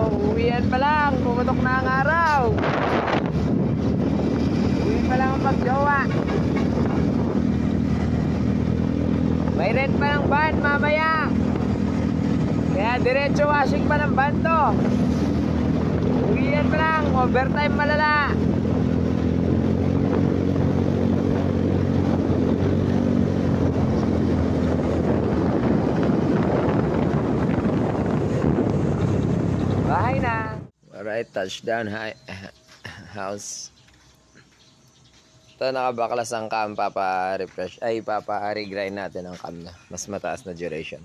Uwian pa lang, pumutok na ang araw. Uwi pa lang ang pagjowa. May rent pa ng van mamaya. Kaya diretso washing pa ng van to. Uwian pa lang, overtime malala. Bahay na. Alright, touchdown house. Ito, nakabaklas ang cam. Papa-refresh. Ay, papa-regrind natin ang cam na. Mas mataas na duration.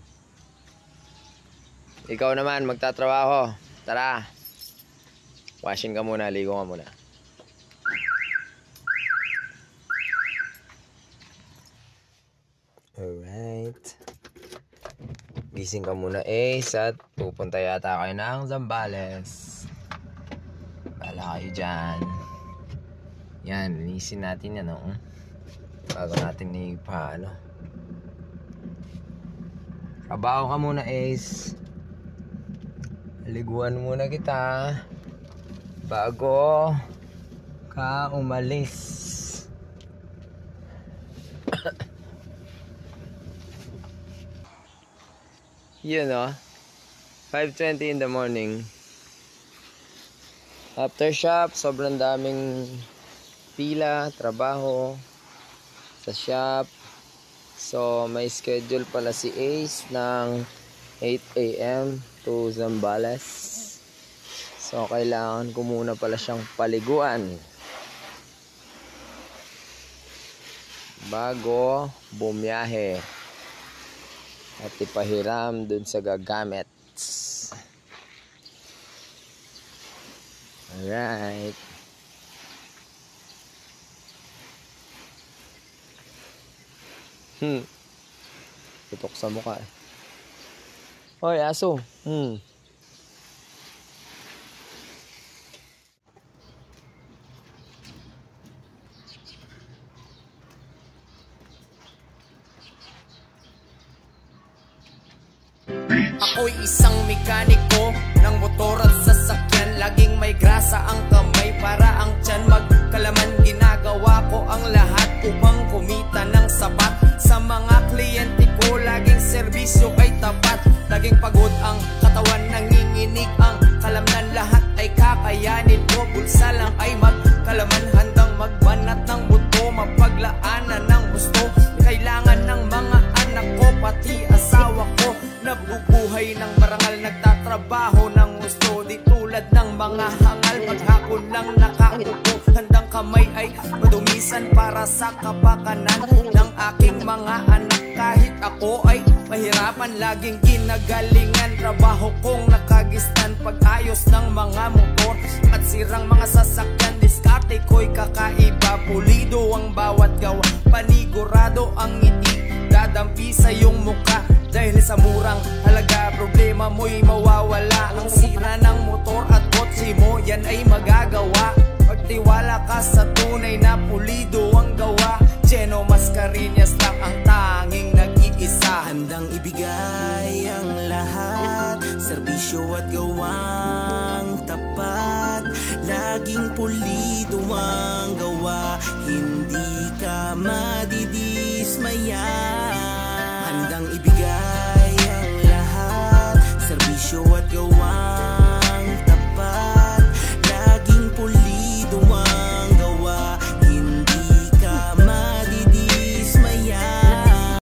Ikaw naman, magtatrabaho. Tara. Washing ka muna, ligo ka muna. Alright. Gising ka muna, Ace, at pupunta yata kayo ng Zambales. Bala kayo dyan. Yan, linisin natin yan, bago natin paano. Trabaho ka muna, Ace. Liguan muna kita bago ka umalis. Yun 5:20 in the morning. After shop, sobrang daming pila, trabaho sa shop. So may schedule pala si Ace ng 8 AM to Zambales. So kailangan ko muna pala siyang paliguan bago bumiyahe at ipahiram dun sa gagamit. Alright. Tutok sa mukha eh. Hoy, aso. Ako'y isang mekaniko ng motor at sasakyan. Laging may grasa ang kamay para ang tiyan magkalaman. Ginagawa ko ang lahat upang kumita ng sapat. Sa mga kliyente ko, laging serbisyo ay tapat. Laging pagod ang katawan, nanginginig ang kalamnan. Lahat ay kakayanin ko, bulsa lang ay magkalaman. Handang magbanat ng buto, mapaglaanan ng gusto. Kailangan ng mga anak ko, pati asawa ko. Nabubuhay ng marangal, nagtatrabaho ng gusto. Di tulad ng mga hangal, maghapon lang nakaupo. Handang kamay ay madumisan para sa kapakanan ng aking mga anak. Kahit ako ay mahirapan, laging ginagalingan. Trabaho kong nakagistan, pag-ayos ng mga motor at sirang mga sasakyan. Diskarte ko'y kakaiba, pulido ang bawat gawa. Panigurado ang ngiti, dadampi sa iyong muka. Dahil sa murang halaga, problema mo'y mawawala. Ang sira ng motor at kotse mo, yan ay magagawa. Pagtiwala ka sa tunay na pulido ang gawa. Geno Mascareñas lang ang tanging nag-iisa. Handang ibigay ang lahat, serbisyo at gawang tapat. Laging pulido ang gawa, hindi ka